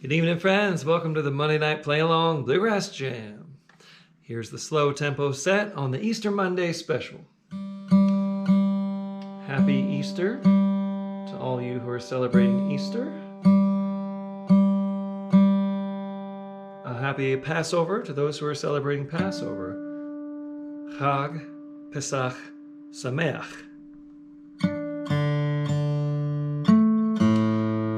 Good evening, friends. Welcome to the Monday Night Playalong Bluegrass Jam. Here's the slow tempo set on the Easter Monday special. Happy Easter to all you who are celebrating Easter. A happy Passover to those who are celebrating Passover. Chag Pesach Sameach.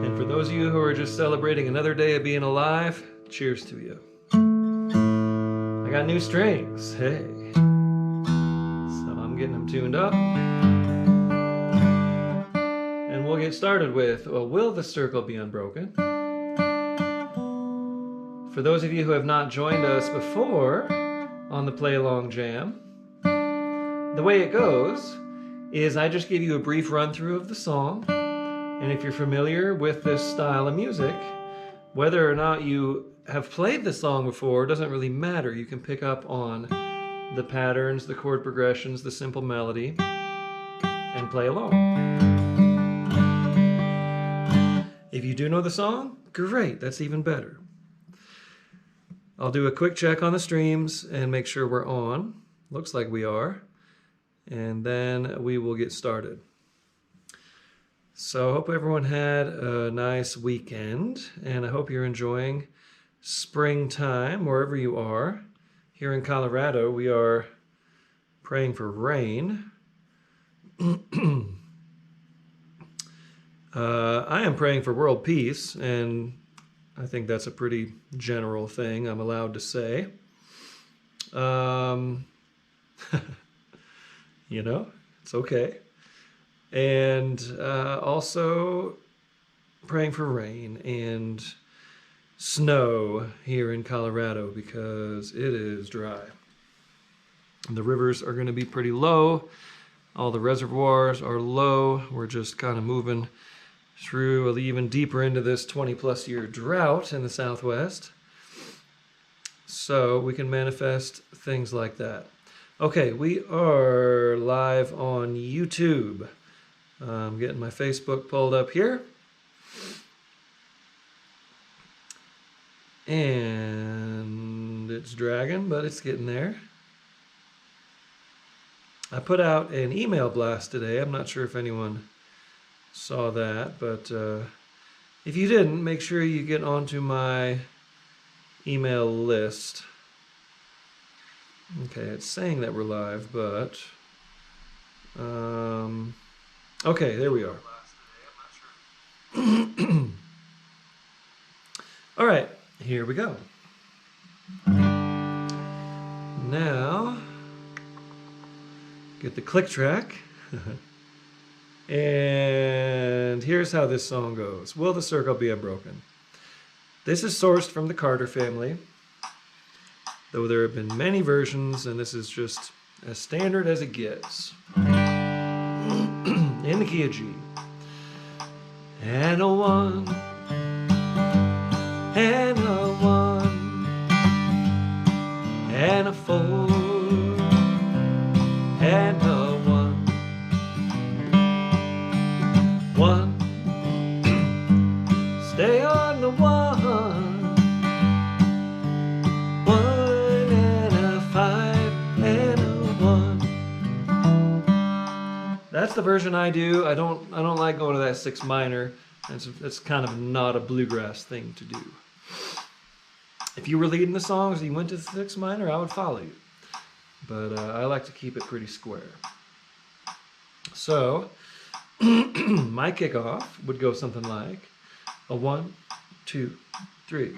And for those of you who are just celebrating another day of being alive, cheers to you. I got new strings, hey. So I'm getting them tuned up. And we'll get started with, Will the Circle Be Unbroken? For those of you who have not joined us before on the Play-Along Jam, the way it goes is I just give you a brief run-through of the song, and if you're familiar with this style of music, whether or not you have played the song before doesn't really matter. You can pick up on the patterns, the chord progressions, the simple melody, and play along. If you do know the song, great, that's even better. I'll do a quick check on the streams and make sure we're on. Looks like we are. And then we will get started. So I hope everyone had a nice weekend, and I hope you're enjoying springtime wherever you are. Here in Colorado, we are praying for rain. I am praying for world peace, and I think that's a pretty general thing I'm allowed to say. You know, it's okay. And also praying for rain and snow here in Colorado because it is dry. And the rivers are going to be pretty low. All the reservoirs are low. We're just kind of moving through even deeper into this 20-plus year drought in the Southwest. So we can manifest things like that. Okay, we are live on YouTube. I'm getting my Facebook pulled up here. And it's dragging, but it's getting there. I put out an email blast today. I'm not sure if anyone saw that, but if you didn't, make sure you get onto my email list. Okay, it's saying that we're live, but okay, there we are. All right, here we go. Now, get the click track. And here's how this song goes. Will the Circle Be Unbroken? This is sourced from the Carter family, though there have been many versions, and this is just as standard as it gets. In the key of G. And a 1, and a 1, and a 4, and a 1. 1, stay on the 1. 1 and a 5 and a 1. That's the version I do. I don't like going to that 6 minor. It's kind of not a bluegrass thing to do. If you were leading the songs and you went to the 6 minor, I would follow you. But I like to keep it pretty square. So my kickoff would go something like a 1, 2, 3.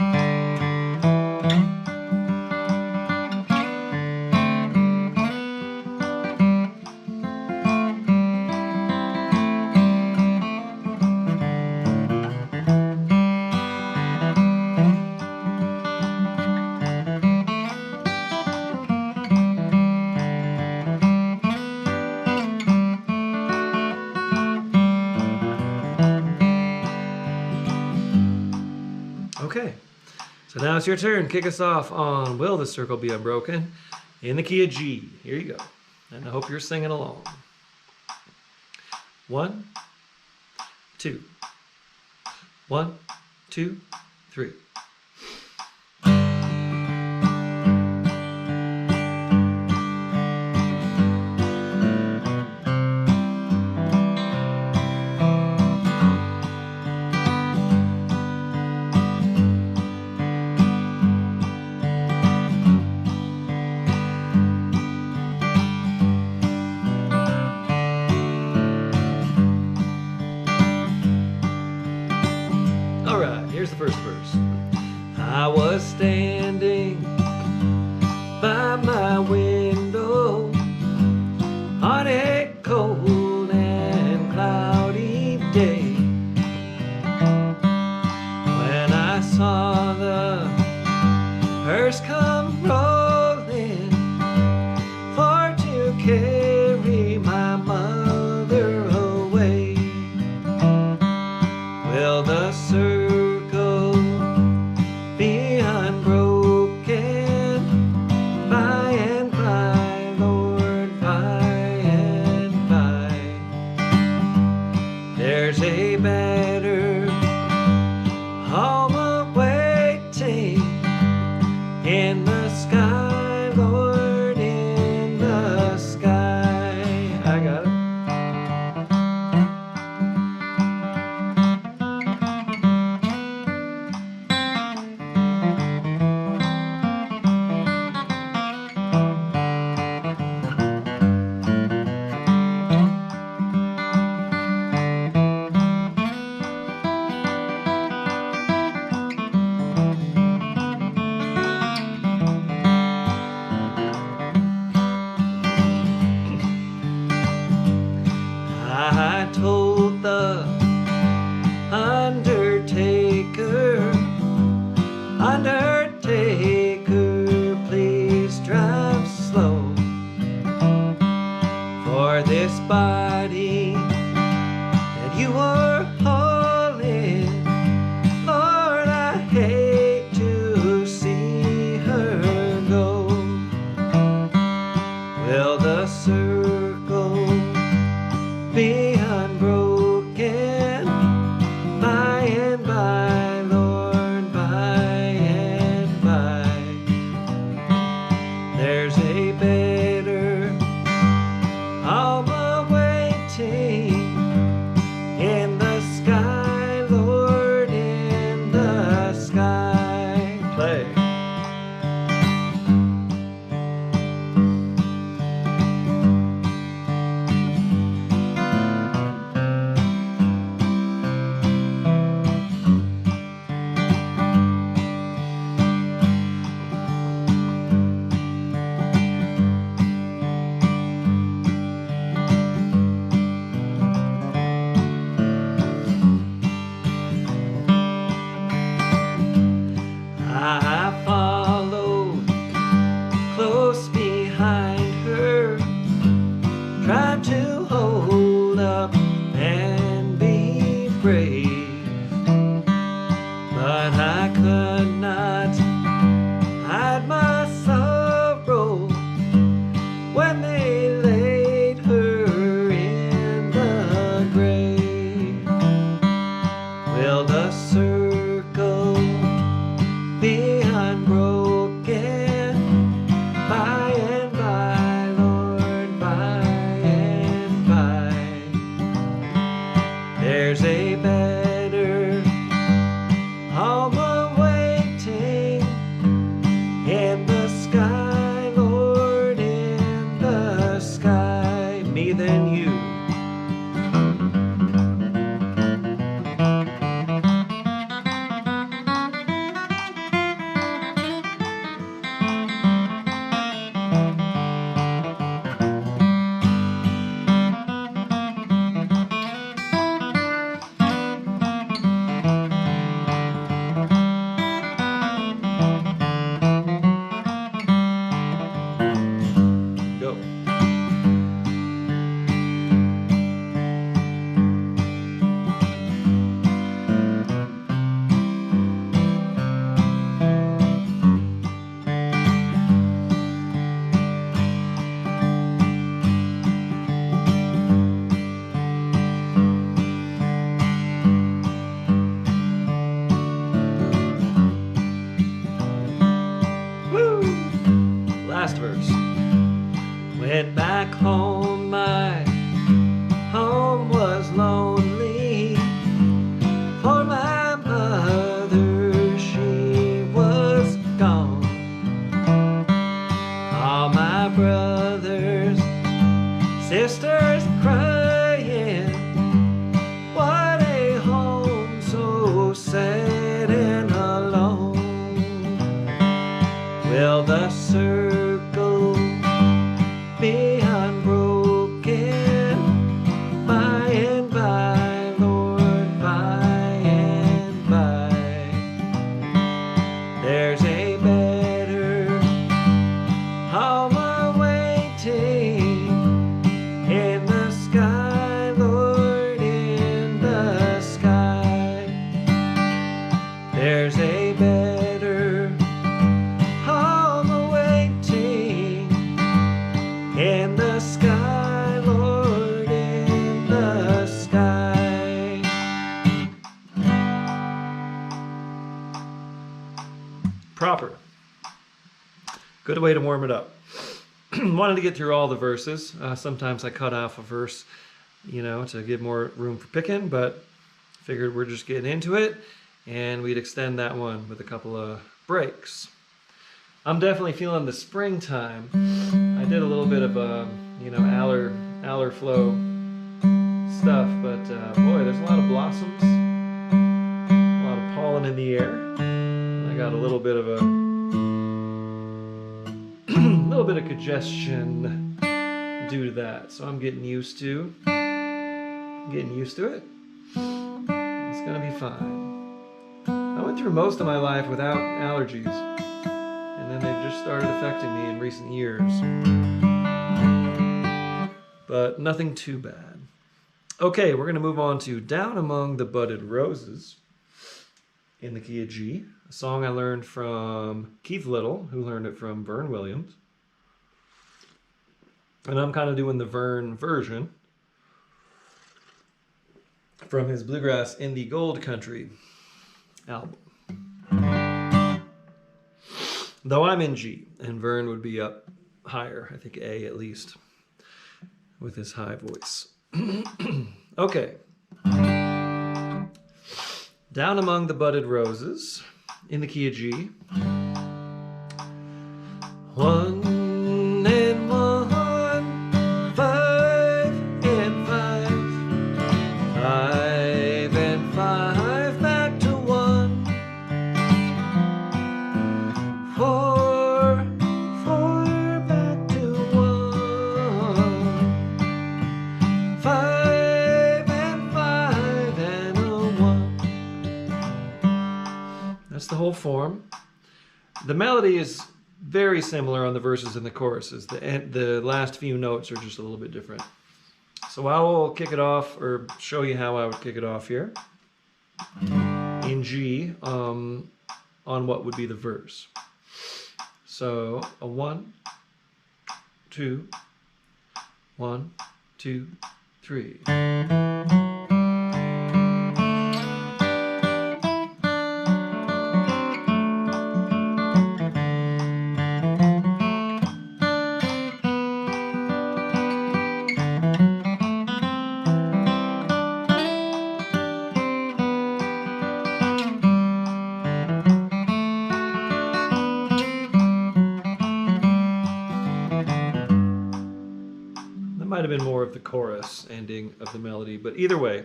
Okay, so now it's your turn. Kick us off on Will the Circle Be Unbroken in the key of G. Here you go. And I hope you're singing along. 1, 2. 1, 2, 3. Here's the first verse. I was standing by my window on a cold and cloudy day when I saw the hearse come rolling for to carry my mother away. Well, the be unbroken by and by, Lord, by and by. There's a better home awaiting in the sky, Lord, in the sky. I got it. I told the Undertaker, please drive slow, for this body that you are hauling, Lord, I hate to see her go. Will the circle be unbroken by and by, Lord, by and by? There's a better home awaiting in the sky, Lord, in the sky. Play. I followed close behind her, tried to hold up and be brave, but I could not hide my sorrow when they laid her in the grave. Will the circle be unbroken by and by, Lord, by and sisters crying, what a home so sad and alone. Will the circle be unbroken by and by, Lord, by and by? There's a better home awaiting in the sky, Lord, in the sky. There's a better home awaiting in the sky, Lord, in the sky. Proper. Good way to warm it up. Wanted to get through all the verses. Sometimes I cut off a verse, to give more room for picking, but figured we're just getting into it, and we'd extend that one with a couple of breaks. I'm definitely feeling the springtime. I did a little bit of aller flow stuff, but boy, there's a lot of blossoms, a lot of pollen in the air. I got a little bit of congestion due to that, so I'm getting used to it. It's gonna be fine. I went through most of my life without allergies, and then they've just started affecting me in recent years, but nothing too bad. Okay, we're gonna move on to Down Among the Budded Roses in the key of G, a song I learned from Keith Little, who learned it from Vern Williams. And I'm kind of doing the Vern version from his Bluegrass in the Gold Country album. Though I'm in G, and Vern would be up higher, I think A at least, with his high voice. Okay. Down Among the Budded Roses in the key of G. 1 and 1, 5 and 5, 5 and 5, back to 1, 4, 4, back to 1, 5 and 5 and a 1. That's the whole form. The melody is very similar on the verses and the choruses. The last few notes are just a little bit different. So I will kick it off, or show you how I would kick it off here in G, on what would be the verse. So a 1, 2, 1, 2, 3. Might have been more of the chorus ending of the melody, but either way,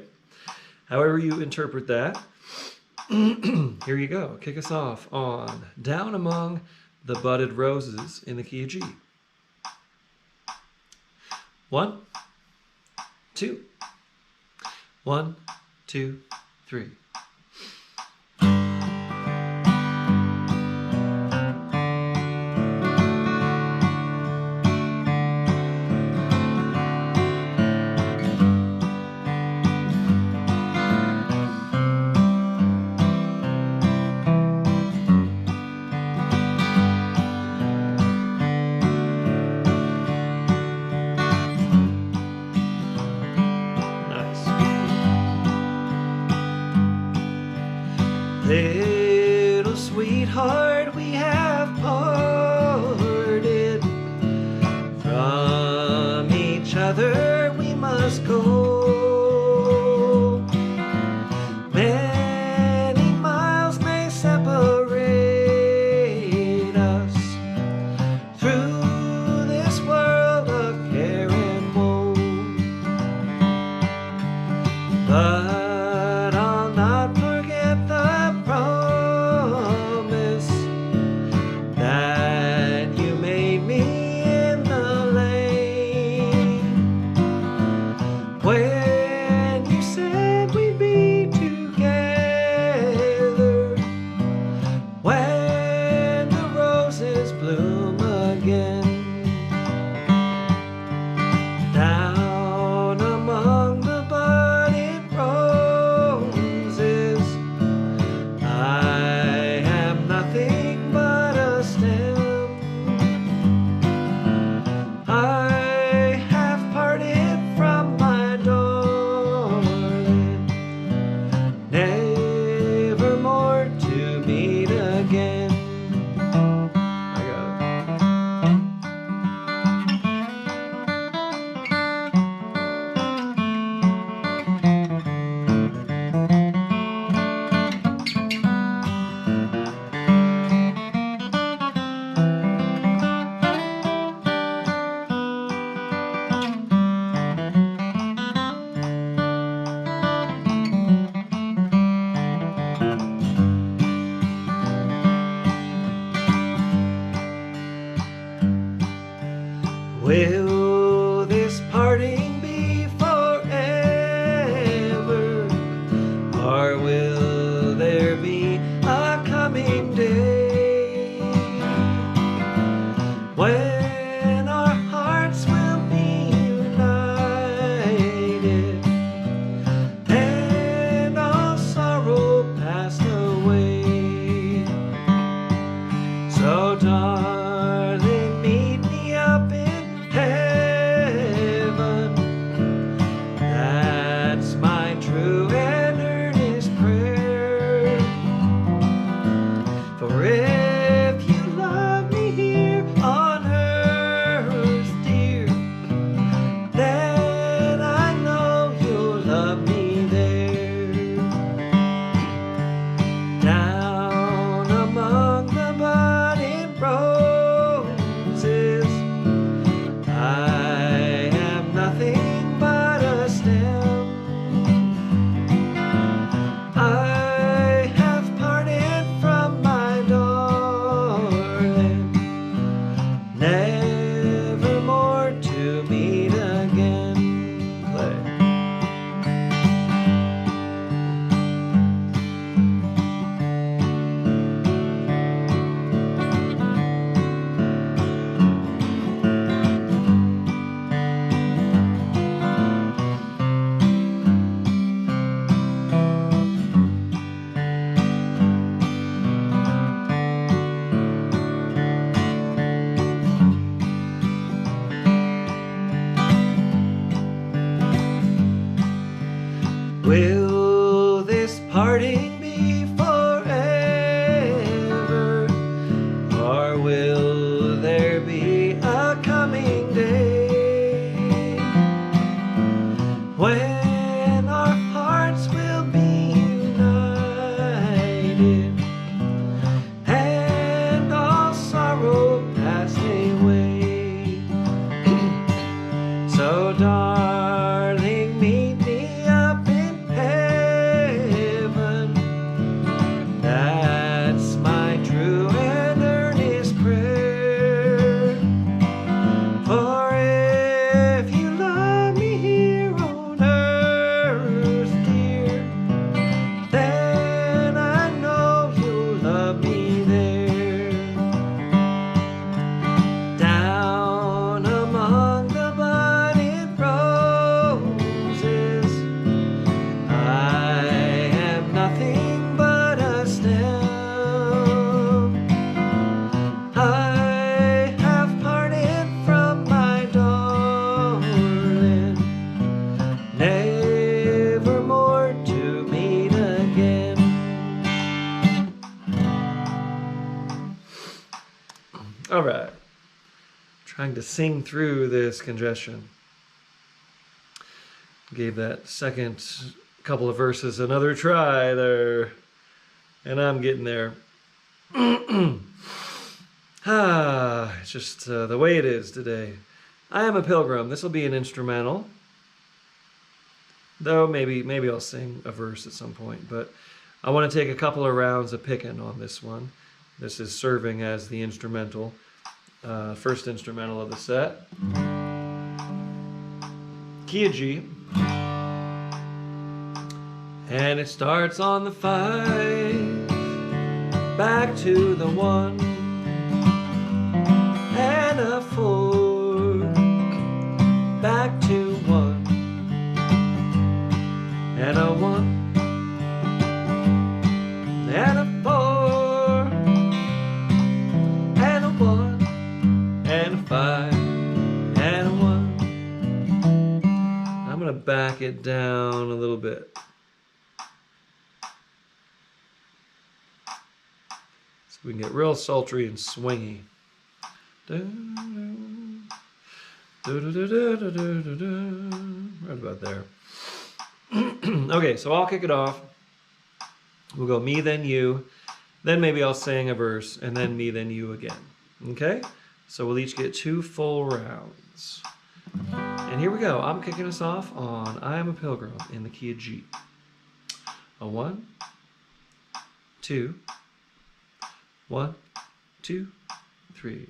however you interpret that, here you go. Kick us off on Down Among the Budded Roses in the key of G. 1, 2, 1, 2, 3. Little sweetheart, we have parted. From each other we must go. Many miles may separate us through this world of care and woe. Will this parting be forever, or will there be a coming day when our hearts will be united and all sorrow pass away? So darling, meet me up in heaven. That's my true and earnest prayer. For if you love me here on earth, dear, then I know you'll love me there. Down among the budded roses, I am nothing but a stem. I have parted from my darling, never more to meet again. All right. Trying to sing through this congestion. Gave that second couple of verses another try there, and I'm getting there. It's just the way it is today. I Am a Pilgrim. This will be an instrumental, though maybe I'll sing a verse at some point, but I want to take a couple of rounds of picking on this one. This is serving as the instrumental, first instrumental of the set. Key of G. And it starts on the 5, back to the 1, and a 4, back to 1, and a 1, and a 4, and a 1, and a 5, and a 1. I'm gonna back it down a little bit. So we can get real sultry and swingy. Right about there. Okay, so I'll kick it off. We'll go me, then you. Then maybe I'll sing a verse, and then me, then you again. Okay? So we'll each get 2 full rounds. And here we go. I'm kicking us off on I Am a Pilgrim in the key of G. A 1, 2, 1, 2, 3.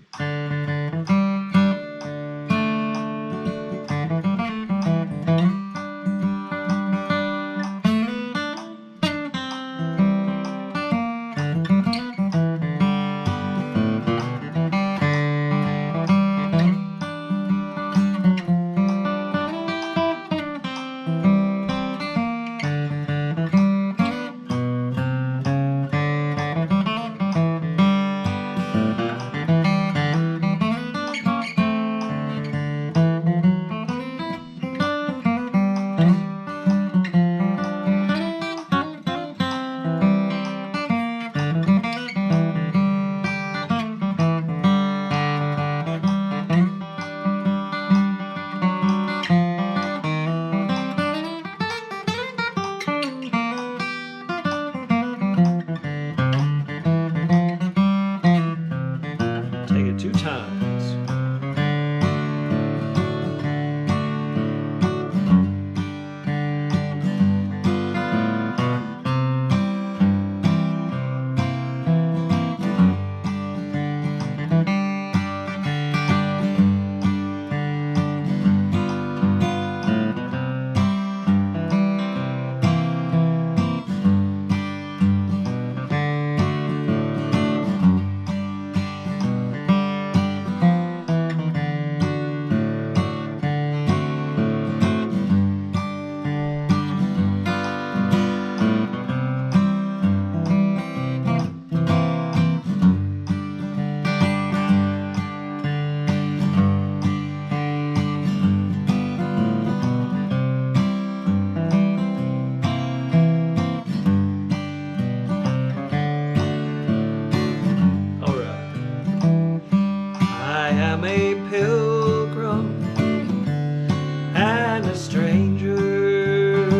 find a stranger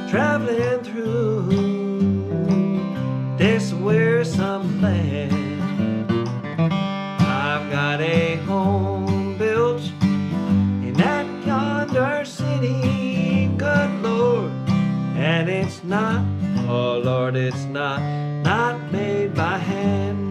traveling through this wearisome land. I've got a home built in that yonder city, good Lord, and it's not, oh Lord, it's not made by hand.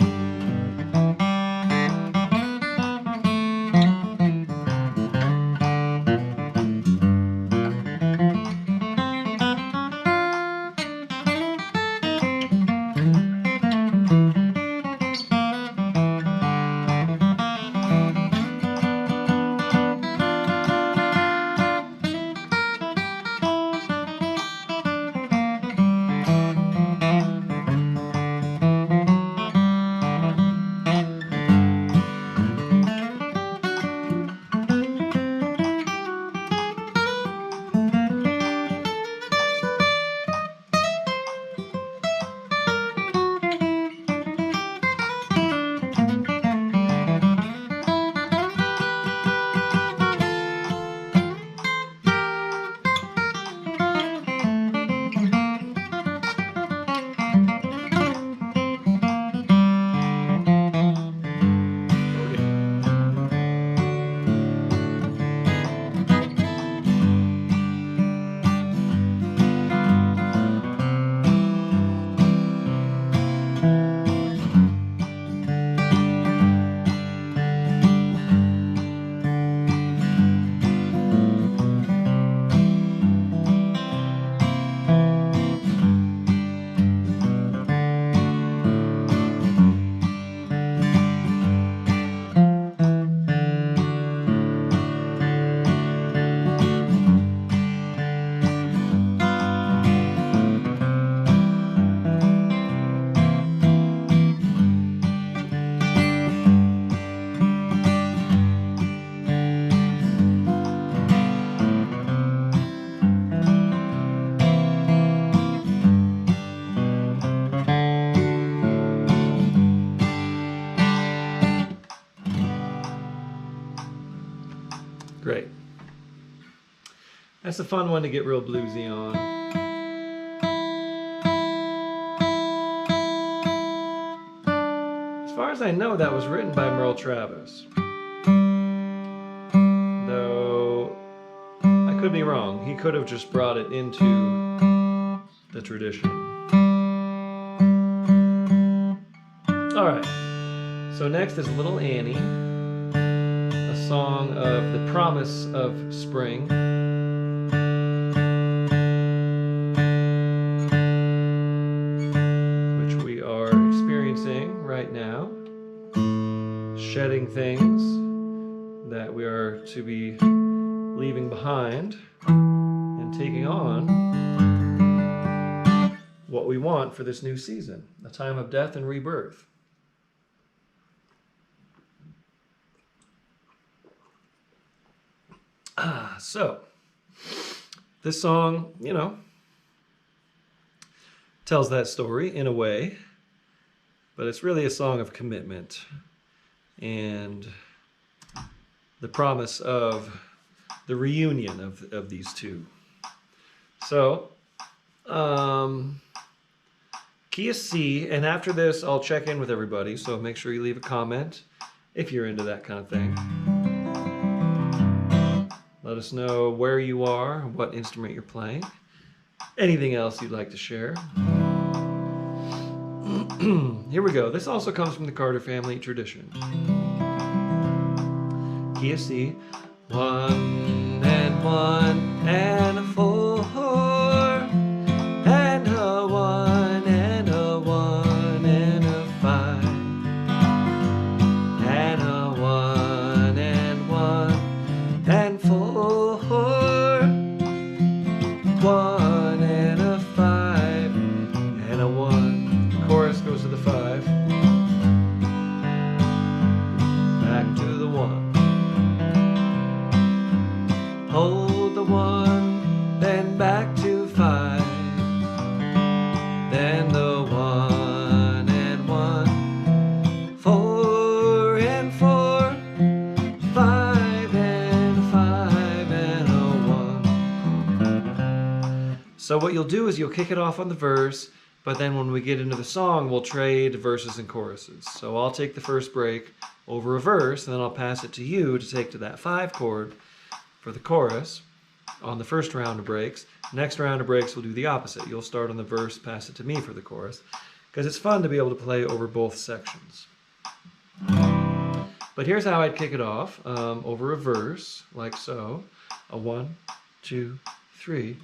Great. That's a fun one to get real bluesy on. As far as I know, that was written by Merle Travis. Though, I could be wrong. He could have just brought it into the tradition. Alright, so next is Little Annie, a song of the promise of spring. Which we are experiencing right now. Shedding things that we are to be leaving behind and taking on what we want for this new season, a time of death and rebirth. So, this song, you know, tells that story in a way, but it's really a song of commitment and the promise of the reunion of these two. So, key is C, and after this I'll check in with everybody, so make sure you leave a comment if you're into that kind of thing. Let us know where you are, what instrument you're playing, anything else you'd like to share. Here we go. This also comes from the Carter family tradition. Key of C. 1 and 1 and a 4 and a 1 and a 1 and a 5 and a 1 and 1 and 4. 1 and a 5 and a 1. The chorus goes to the 5. Back to the 1. Hold the 1, then back to 5. Then the 1 and 1. 4 and 4. 5 and 5 and a So what you'll do is you'll kick it off on the verse, but then when we get into the song, we'll trade verses and choruses. So I'll take the first break over a verse, and then I'll pass it to you to take to that 5 chord for the chorus on the first round of breaks. Next round of breaks, we'll do the opposite. You'll start on the verse, pass it to me for the chorus, because it's fun to be able to play over both sections. But here's how I'd kick it off, over a verse, like so. A 1, 2, 3.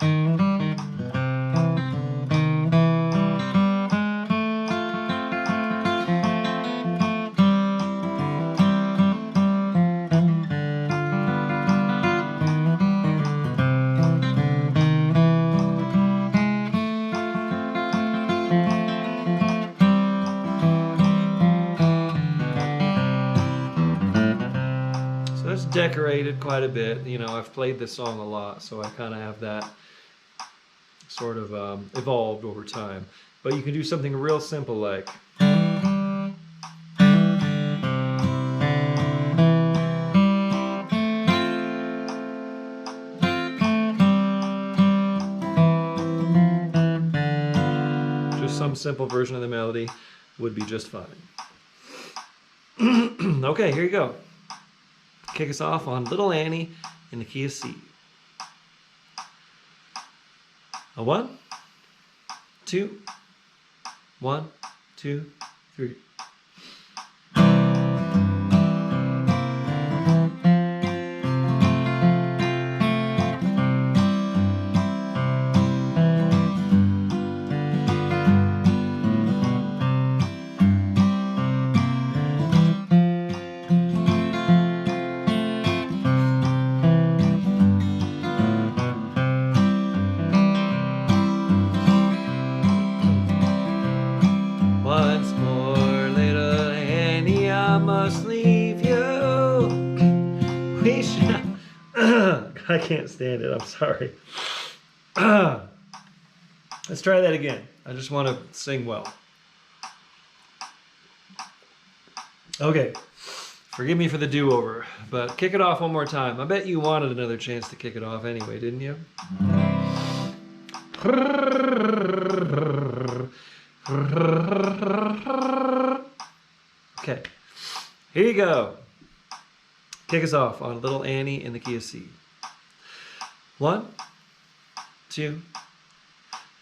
Decorated quite a bit. You know, I've played this song a lot, so I kind of have that sort of evolved over time. But you can do something real simple like just some simple version of the melody would be just fine. Okay, here you go. Kick us off on Little Annie in the key of C. A 1, 2, 1, 2, 3. Once more, little Annie, I must leave you. We shall... I can't stand it, I'm sorry. Let's try that again. I just want to sing well. Okay, forgive me for the do-over, but kick it off one more time. I bet you wanted another chance to kick it off anyway, didn't you? Okay, here you go. Kick us off on Little Annie in the key of C. 1, 2,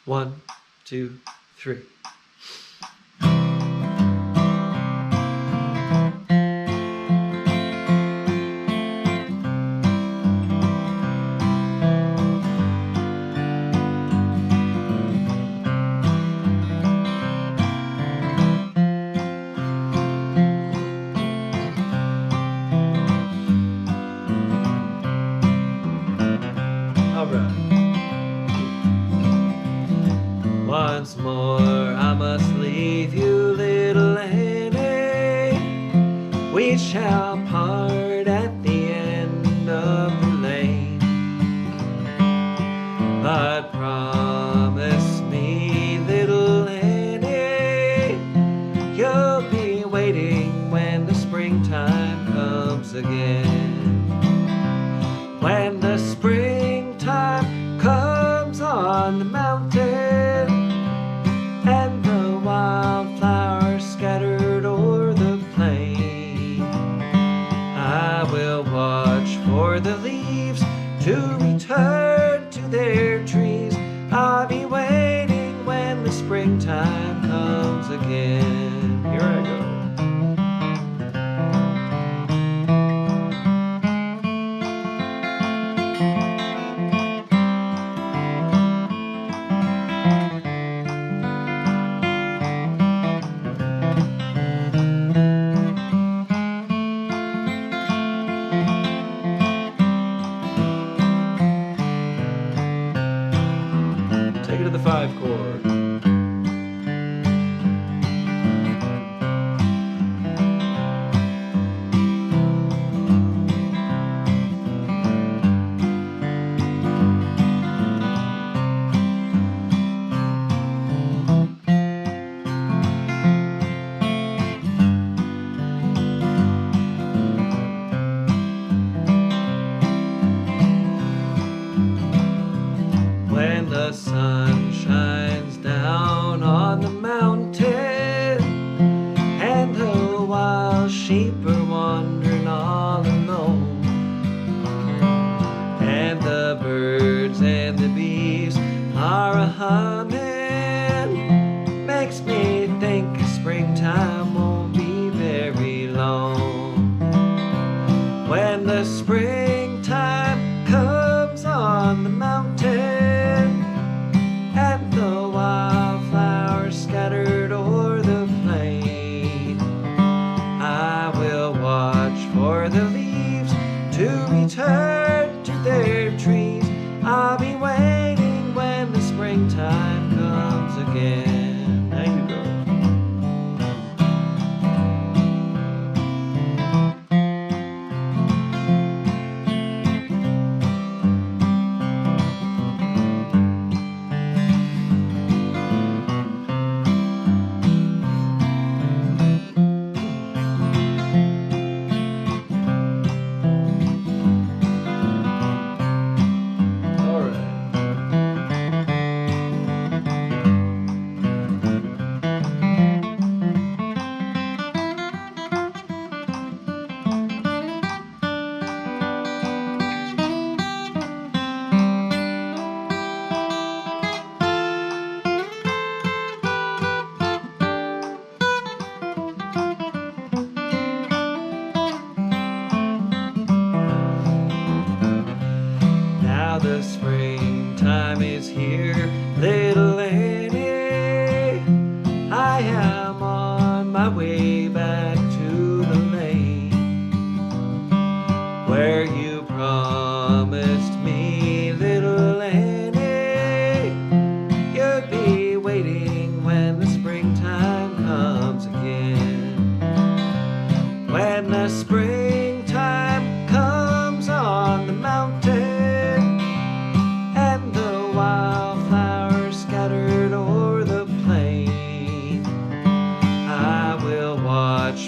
1, 2, 3. Once more, I must leave you, little Annie. We shall part at the end of the lane. But promise me, little Annie, you'll be waiting when the springtime comes again. When the springtime comes on the mountain, and the wildflowers scattered o'er the plain, I will watch for the leaves to return to their trees. I'll be waiting when the springtime comes again. Here I go. Take it to the 5 chord. When the the sun shines down on the mountain, and the wild sheep are wandering all alone, and the birds and the bees are a-humming, makes me think springtime won't be very long. When the springtime comes on the mountain, and the wildflowers scattered o'er the plain, I will watch for the leaves to return to their trees. I'll be waiting when the springtime comes again. There you go. Now the springtime is here, little Annie. I am on my way back to the lane where you promised me, little Annie, you'd be waiting when the springtime comes again. When the springtime comes on the mountain,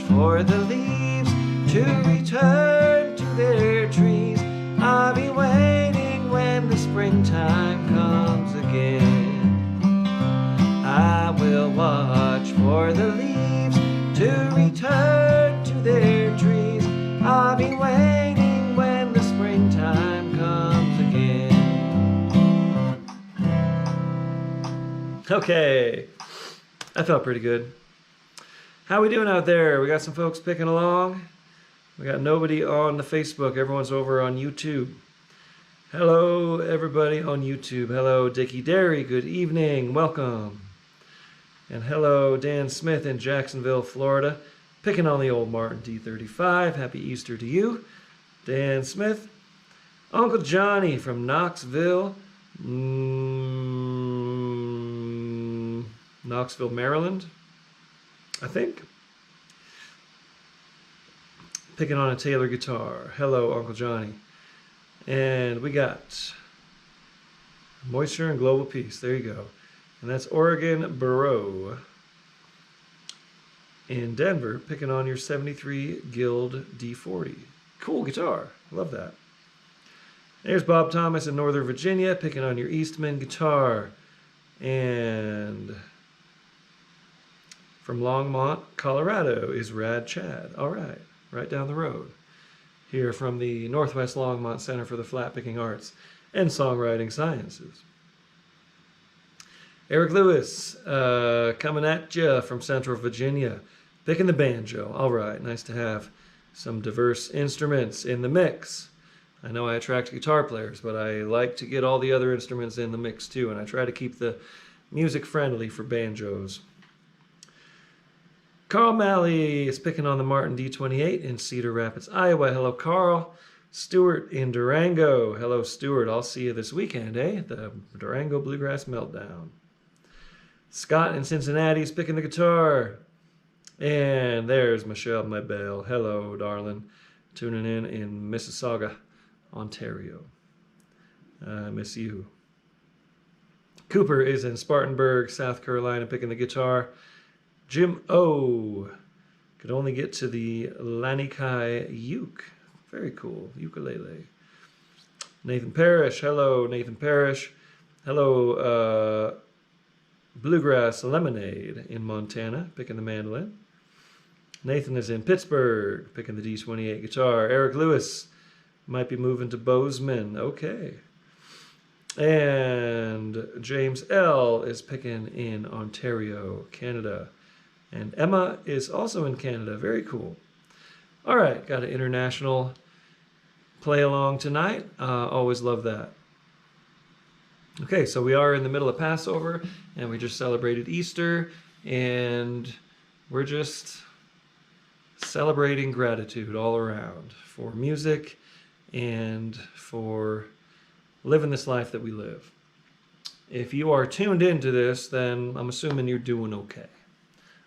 for the leaves to return to their trees. I'll be waiting when the springtime comes again. I will watch for the leaves to return to their trees. I'll be waiting when the springtime comes again. Okay, that felt pretty good. How we doing out there? We got some folks picking along. We got nobody on the Facebook. Everyone's over on YouTube. Hello, everybody on YouTube. Hello, Dickie Derry. Good evening. Welcome. And hello, Dan Smith in Jacksonville, Florida. Picking on the old Martin D35. Happy Easter to you, Dan Smith. Uncle Johnny from Knoxville, Knoxville, Maryland, I think. Picking on a Taylor guitar. Hello, Uncle Johnny. And we got Moisture and Global Peace. There you go. And that's Oregon Burrow in Denver, picking on your 73 Guild D40. Cool guitar. Love that. There's Bob Thomas in Northern Virginia, picking on your Eastman guitar. And from Longmont, Colorado is Rad Chad. All right, right down the road. Here from the Northwest Longmont Center for the Flat Picking Arts and Songwriting Sciences. Eric Lewis, coming at you from Central Virginia, picking the banjo. All right, nice to have some diverse instruments in the mix. I know I attract guitar players, but I like to get all the other instruments in the mix too, and I try to keep the music friendly for banjos. Carl Malley is picking on the Martin D28 in Cedar Rapids, Iowa. Hello, Carl. Stuart in Durango. Hello, Stuart. I'll see you this weekend, eh? The Durango Bluegrass Meltdown. Scott in Cincinnati is picking the guitar. And there's Michelle Mabel. Hello, darling. Tuning in Mississauga, Ontario. I miss you. Cooper is in Spartanburg, South Carolina, picking the guitar. Jim O. Could only get to the Lanikai uke. Very cool. Ukulele. Nathan Parrish. Hello, Nathan Parrish. Hello, Bluegrass Lemonade in Montana, picking the mandolin. Nathan is in Pittsburgh, picking the D28 guitar. Eric Lewis might be moving to Bozeman. Okay. And James L. is picking in Ontario, Canada. And Emma is also in Canada. Very cool. All right, got an international play along tonight. Always love that. Okay, so we are in the middle of Passover, and we just celebrated Easter, and we're just celebrating gratitude all around for music and for living this life that we live. If you are tuned into this, then I'm assuming you're doing okay.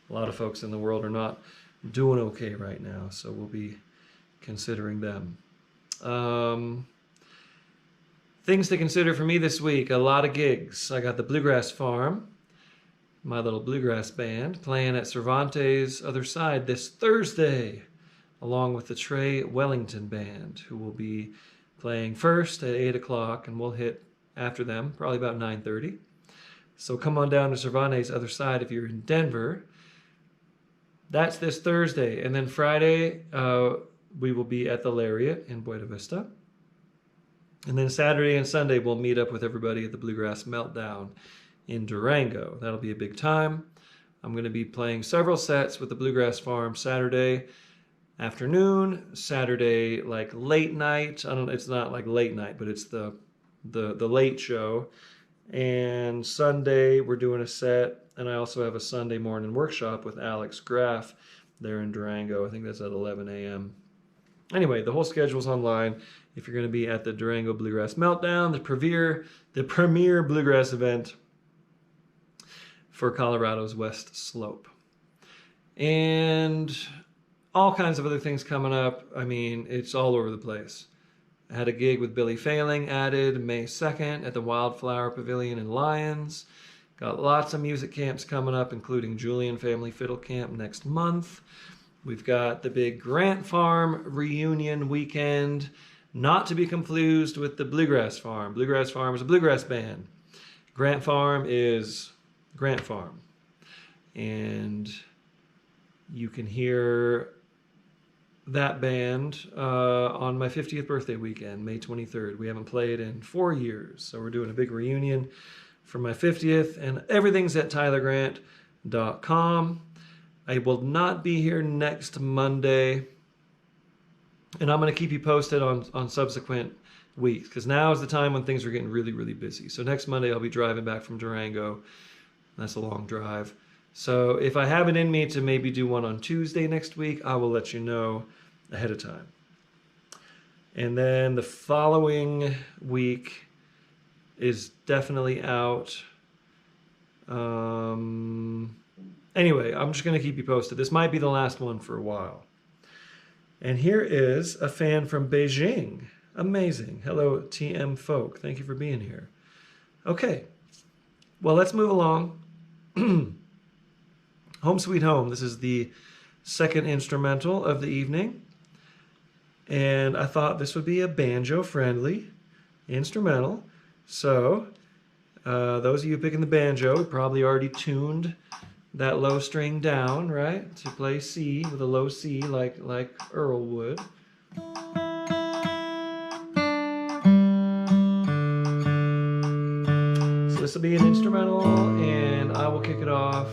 A lot of folks in the world are not doing okay right now, so we'll be considering them. Things to consider for me this week, a lot of gigs. I got the Bluegrass Farm, my little bluegrass band, playing at Cervantes' Other Side this Thursday, along with the Trey Wellington Band, who will be playing first at 8 o'clock, and we'll hit after them, probably about 9:30. So come on down to Cervantes' Other Side if you're in Denver. That's this Thursday. And then Friday, we will be at the Lariat in Buena Vista. And then Saturday and Sunday, we'll meet up with everybody at the Bluegrass Meltdown in Durango. That'll be a big time. I'm going to be playing several sets with the Bluegrass Farm Saturday afternoon, Saturday like late night. It's not like late night, but it's the late show. And Sunday, we're doing a set. And I also have a Sunday morning workshop with Alex Graff there in Durango. I think that's at 11 a.m. Anyway, the whole schedule's online. If you're going to be at the Durango Bluegrass Meltdown, the premier bluegrass event for Colorado's West Slope. And all kinds of other things coming up. I mean, it's all over the place. I had a gig with Billy Failing added May 2nd at the Wildflower Pavilion in Lyons. Got lots of music camps coming up, including Julian Family Fiddle Camp next month. We've got the big Grant Farm reunion weekend, not to be confused with the Bluegrass Farm. Bluegrass Farm is a bluegrass band. Grant Farm is Grant Farm. And you can hear that band on my 50th birthday weekend, May 23rd. We haven't played in 4 years, so we're doing a big reunion for my 50th, and everything's at tylergrant.com. I will not be here next Monday, and I'm going to keep you posted on subsequent weeks, because now is the time when things are getting really, really busy. So next Monday, I'll be driving back from Durango. That's a long drive. So if I have it in me to maybe do one on Tuesday next week, I will let you know ahead of time. And then the following week is definitely out. Anyway, I'm just going to keep you posted. This might be the last one for a while. And here is a fan from Beijing. Amazing. Hello, TM Folk. Thank you for being here. Okay. Well, let's move along. Home Sweet Home. This is the second instrumental of the evening. And I thought this would be a banjo-friendly instrumental. So, those of you picking the banjo probably already tuned that low string down, right? To play C with a low C like Earl would. So this will be an instrumental, and I will kick it off.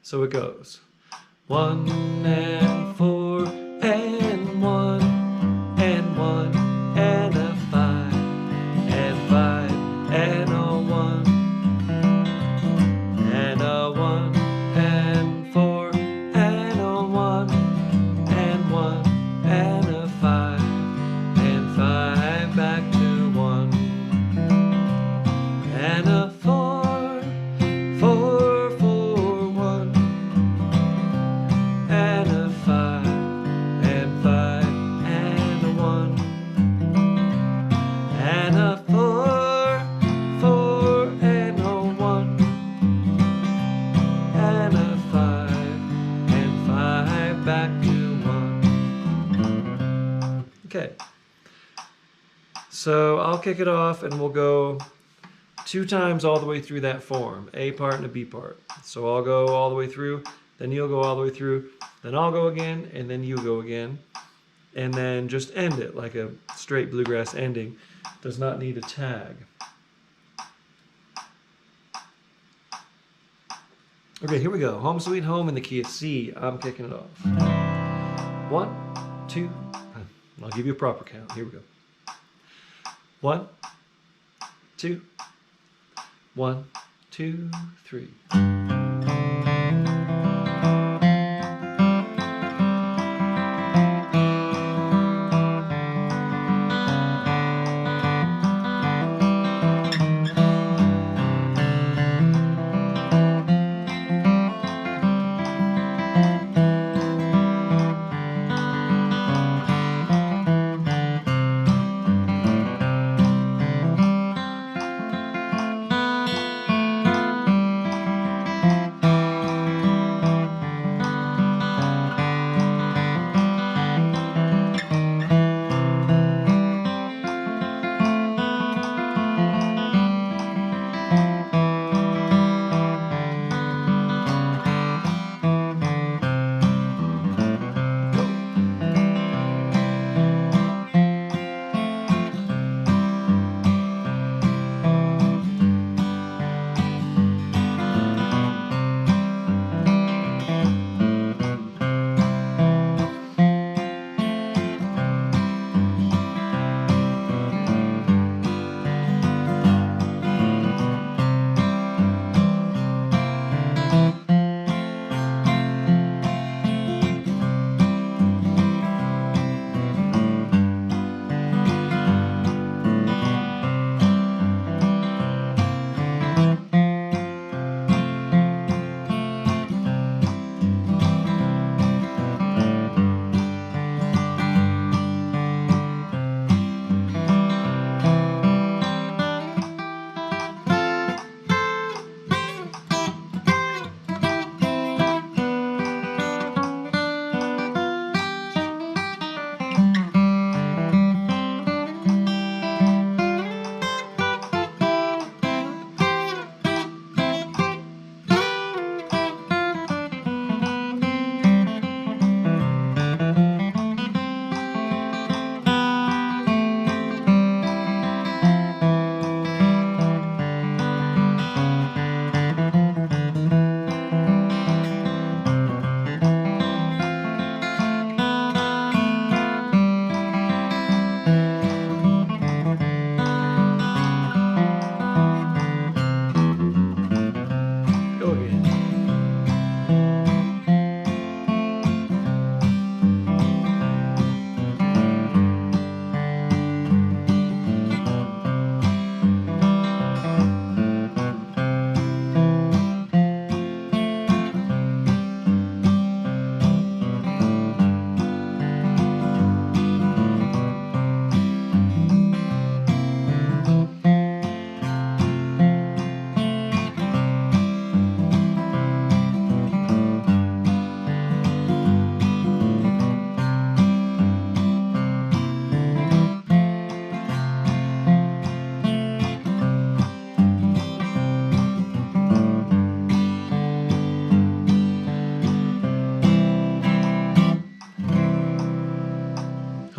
So it goes. 1 and 4 and 1 and 1 and a 5 and 5 and a 1 and a 1 and 4 and a 1 and 1 and a 5 and 5 back to 1 and a 4 4 4 1 and a 5 Okay. So I'll kick it off and we'll go 2 times all the way through that form, A part and a B part. So I'll go all the way through, then you'll go all the way through, then I'll go again, and then you go again. And then just end it like a straight bluegrass ending. Does not need a tag. Okay, here we go. Home Sweet Home in the key of C. I'm kicking it off. 1, 2, I'll give you a proper count. Here we go. 1, 2, 1, 2, 3.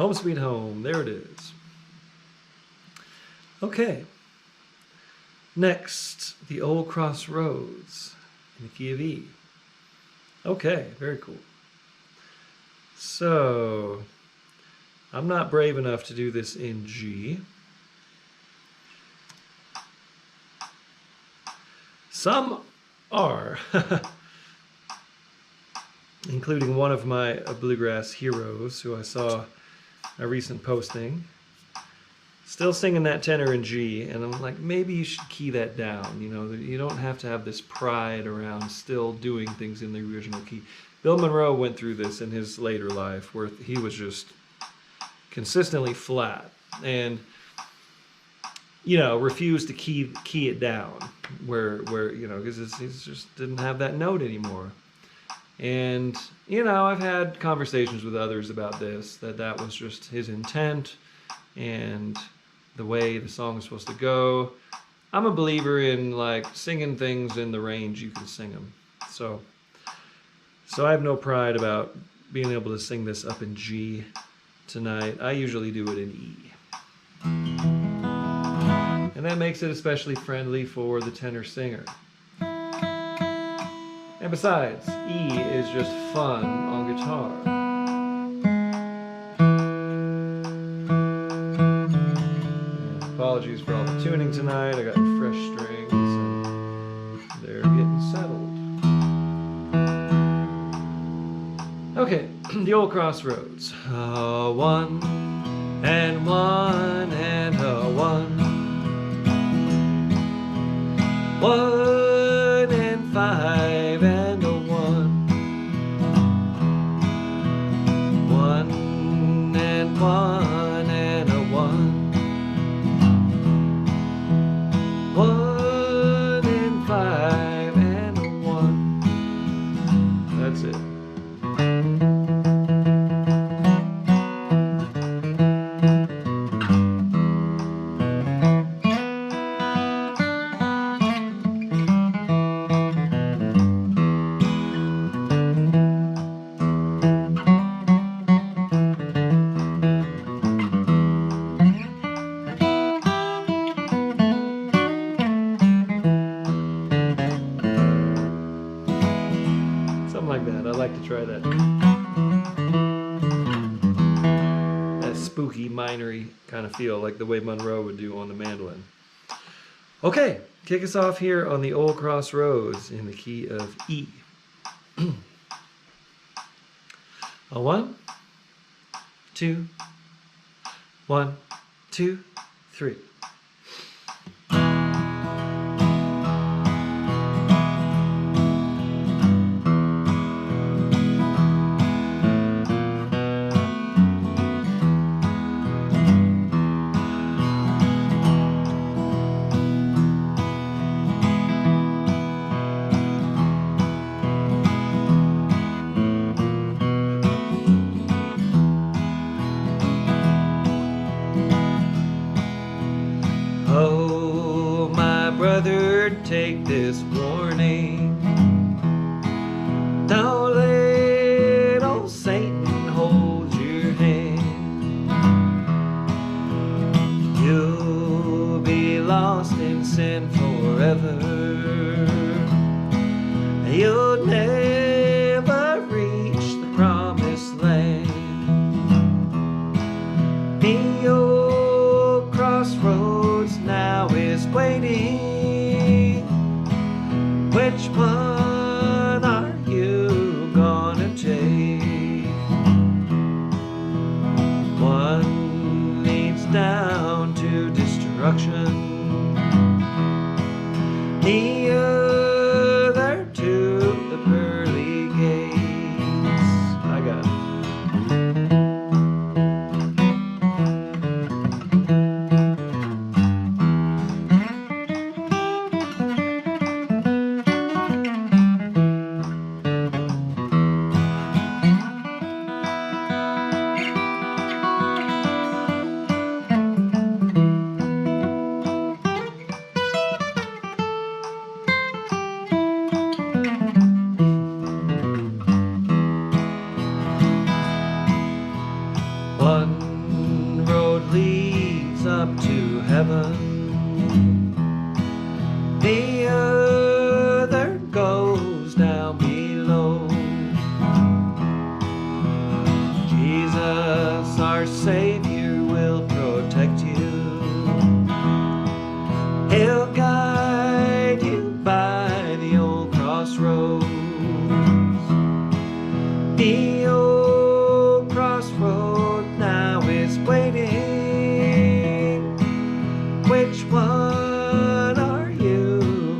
Home Sweet Home. There it is. Okay. Next, the Old Crossroads in the key of E. Okay, very cool. So, I'm not brave enough to do this in G. Some are, including one of my bluegrass heroes who I saw a recent posting. Still singing that tenor in G, and I'm like, maybe you should key that down. You know, you don't have to have this pride around still doing things in the original key. Bill Monroe went through this in his later life, where he was just consistently flat and, you know, refused to key it down, where you know, because he just didn't have that note anymore. And, you know, I've had conversations with others about this, that was just his intent and the way the song is supposed to go. I'm a believer in, like, singing things in the range you can sing them. So I have no pride about being able to sing this up in G tonight. I usually do it in E. And that makes it especially friendly for the tenor singer. And besides, E is just fun on guitar. And apologies for all the tuning tonight. I got fresh strings and they're getting settled. Okay, the Old Crossroads. A 1 and 1 and a 1. 1 and 5 and a 1. 1 and 1 and a 1. 1 and 5 and a 1. That's it. Like that. I like to try that. That spooky, minory kind of feel, like the way Monroe would do on the mandolin. Okay, kick us off here on the Old Crossroads in the key of E. A 1, 2, 1, 2, 3. Oh, my brother, take this warning. Don't let old Satan hold your hand. You'll be lost in sin forever. You'll never reach the promised land. The old crossroads now is waiting. Which one are you gonna take? One leads down to destruction, the other to the pearly gates. I got it. One road leads up to heaven, the other goes down below. Jesus, our Savior, will protect you. He'll guide you by the old crossroads. The old crossroad now is waiting. Which one are you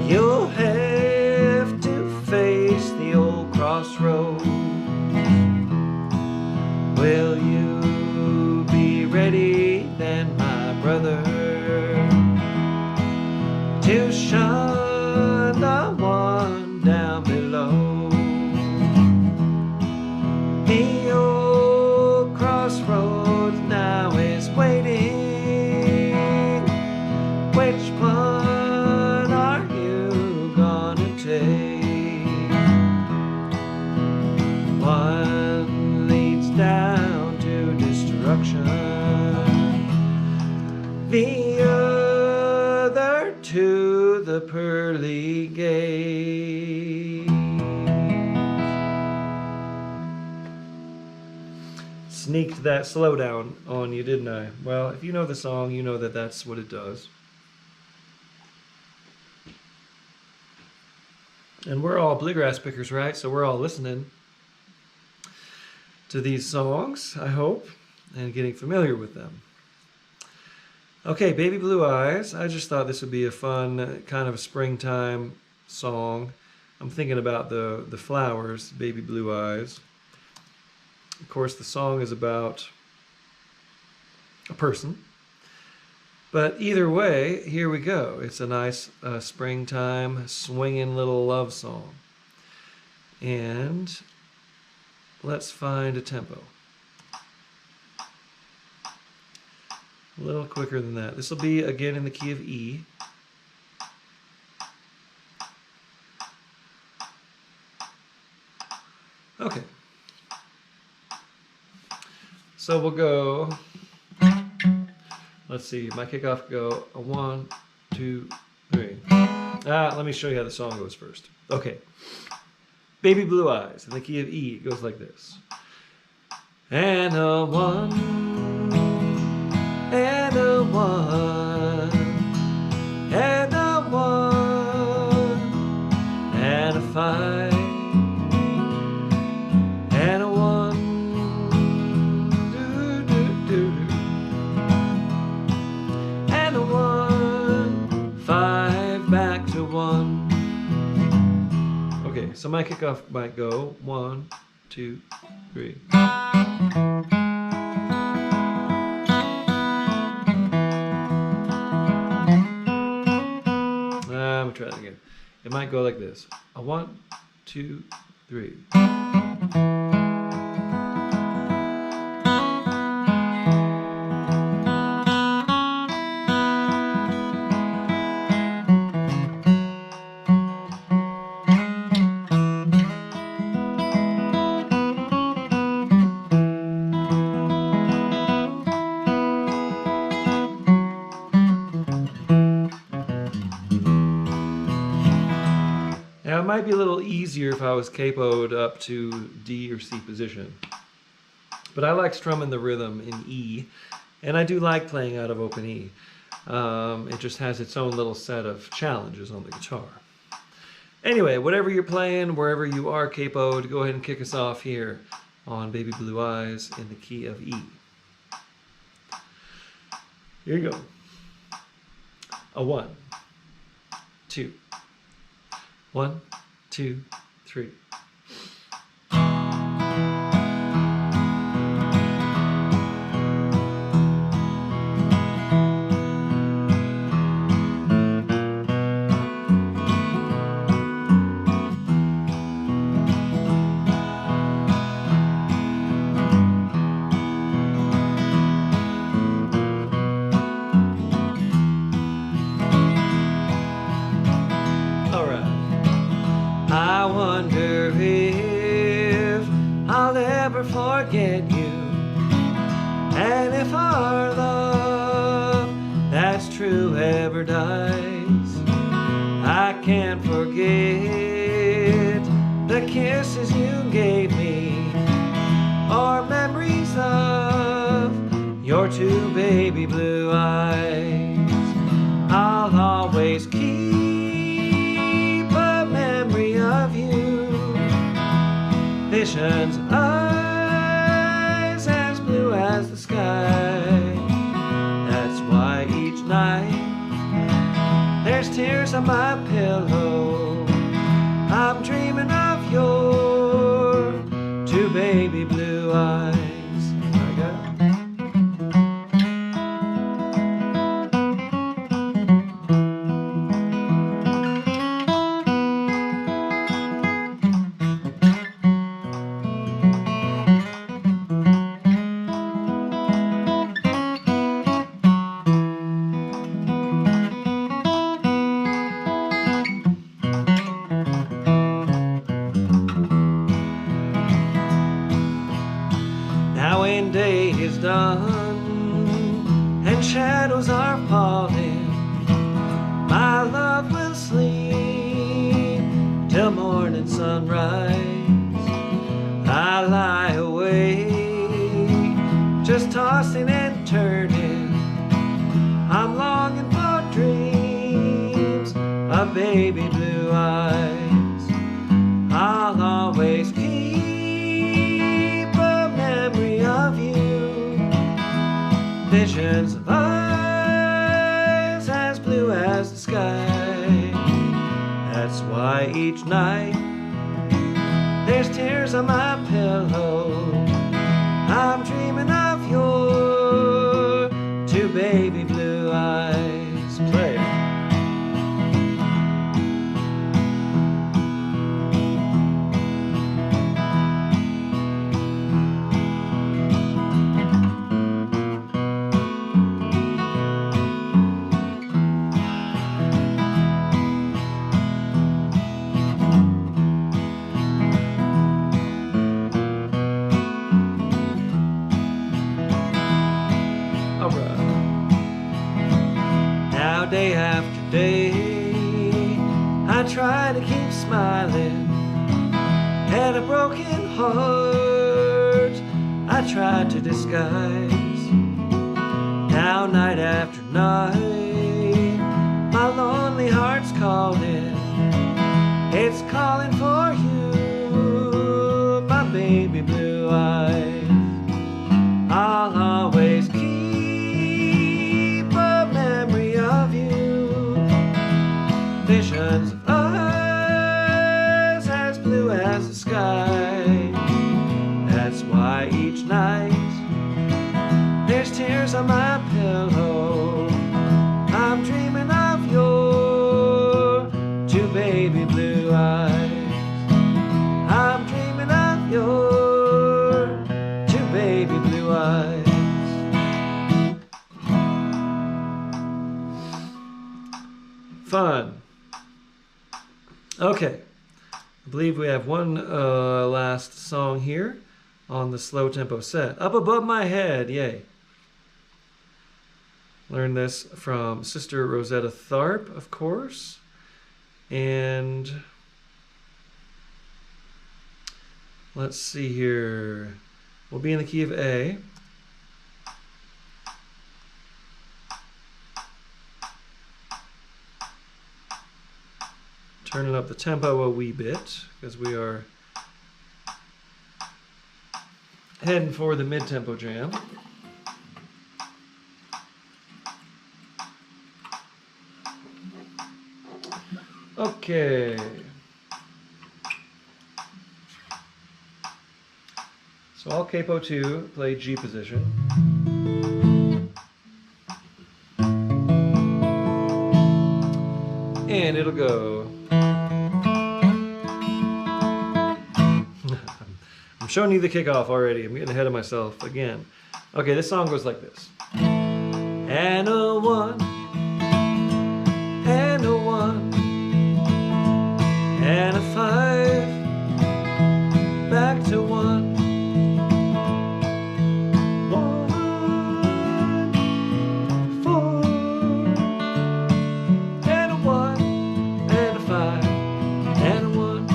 You'll have to face the old crossroads. Will you be ready then, my brother, to shun the one down below? The old crossroads now is waiting. Which one are you gonna take? One leads down to destruction, the other to the pearly gates. Sneaked that slowdown on you, didn't I? Well, if you know the song, you know that that's what it does. And we're all bluegrass pickers, right? So we're all listening to these songs, I hope, and getting familiar with them. Okay, Baby Blue Eyes. I just thought this would be a fun kind of a springtime song. I'm thinking about the flowers, Baby Blue Eyes. Of course, the song is about a person. But either way, here we go. It's a nice springtime swinging little love song. And let's find a tempo. A little quicker than that. This will be again in the key of E. Okay. So we'll go, let's see, my kickoff go a 1, 2, 3. Let me show you how the song goes first. Okay. Baby Blue Eyes in the key of E. It goes like this. And a 1, and a 1, and a 1, and a 5, and a 1, do, do, do, and a 1, 5, back to 1. Okay, so my kickoff might go 1, 2, 3. I'm gonna try that again. It might go like this. A 1, 2, 3. Now it might be a little easier if I was capoed up to D or C position, but I like strumming the rhythm in E, and I do like playing out of open E. It just has its own little set of challenges on the guitar. Anyway, whatever you're playing, wherever you are capoed, go ahead and kick us off here on Baby Blue Eyes in the key of E. Here you go. A 1, 2. 1, 2, 3. I wonder if I'll ever forget you, and if our love that's true ever dies. I can't forget the kisses you gave me, or memories of your two baby blue eyes. I'll always keep of you, visions, eyes as blue as the sky. That's why each night there's tears tears on my pillow. I'm dreaming of your two baby blue eyes. I got now when day is done and shadows are falling, my love will sleep till morning sunrise. I lie awake, just tossing and turning. I'm longing for dreams of baby blue eyes. I'll always keep a memory of you, visions of eyes as blue as the sky. That's why each night there's tears on my pillow. I'm dreaming of your two baby blue eyes. Play it. Now day after day I try to keep smiling, and a broken heart I try to disguise. Now night after night my lonely heart's calling. It's calling for you, my baby blue eyes. I'll always keep a memory of you, visions of eyes as blue as the sky. That's why each night there's tears on my pillow. I'm dreaming of your two baby blue eyes. I'm dreaming of your two baby blue eyes. Fun. Okay, I believe we have one last song here on the slow tempo set. Up Above My Head, yay. Learned this from Sister Rosetta Tharpe, of course. And let's see here. We'll be in the key of A. Turning up the tempo a wee bit because we are heading for the mid-tempo jam. Okay. So I'll capo 2, play G position. And it'll go. I'm showing you the kickoff already. I'm getting ahead of myself again. Okay, this song goes like this. And a 1, and a 1, and a 5, back to 1. 1, 4, and a 1, and a 5, and a 1.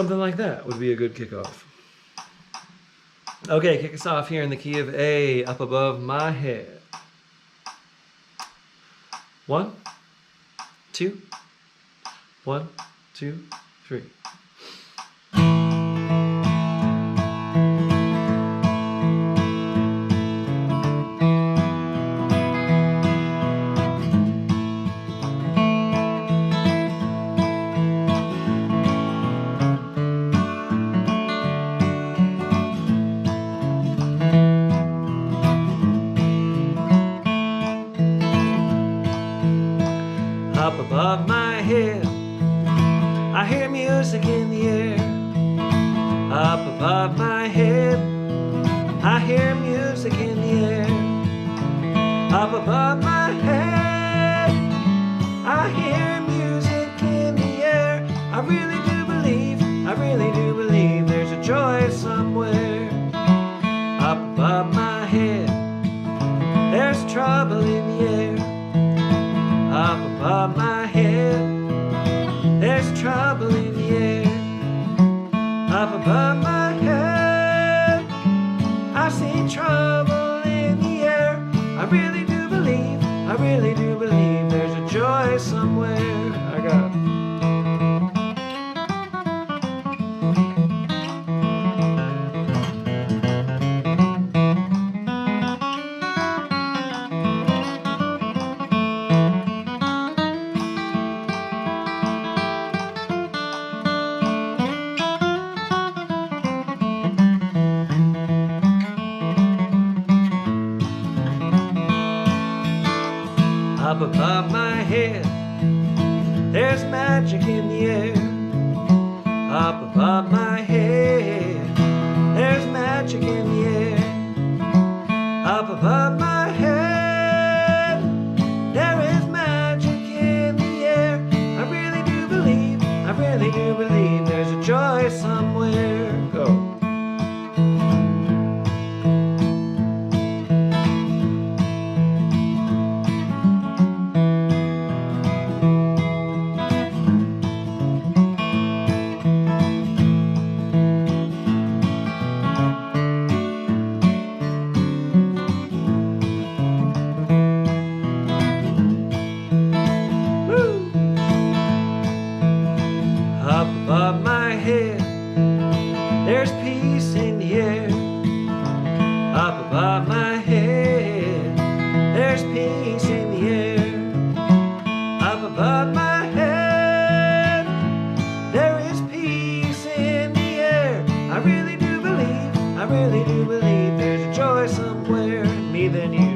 Something like that would be a good kickoff. Okay, kick us off here in the key of A, up above my head. 1, 2, 1, 2, 3. Up above my head, I hear music in the air. Up above my head, I hear music in the air. Up above my head, I hear music in the air. I really do believe there's a joy somewhere. Up above my head, there's trouble in the air. Up above my head, there's trouble in the air. Up above my head, I see trouble in the air. I really do believe there's a joy somewhere. I got it. Up above my head, there's magic in the air. Up above my head, there's magic in the air. Up above my head, there is magic in the air. I really do believe there's a joy somewhere. Go. Up above my head, there's peace in the air. Up above my head, there's peace in the air. Up above my head, there is peace in the air. I really do believe there's a joy somewhere, me than you.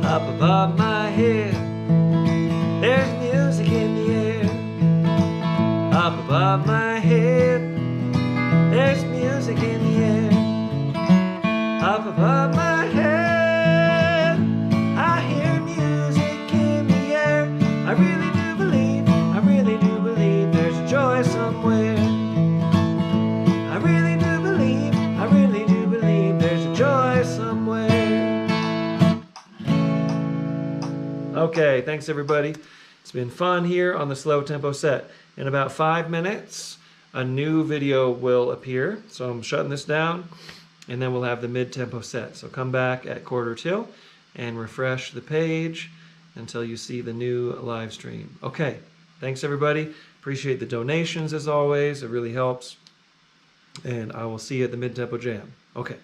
Up above my head, there's music in the air. Up above my head, there's music in the air. Up above my head, I hear music in the air. I really do believe there's a joy somewhere. I really do believe there's a joy somewhere. Okay, thanks everybody. It's been fun here on the slow tempo set. In about 5 minutes, a new video will appear. So I'm shutting this down, and then we'll have the mid-tempo set. So come back at 1/4 and refresh the page until you see the new live stream. Okay, thanks everybody. Appreciate the donations as always. It really helps. And I will see you at the mid-tempo jam. Okay.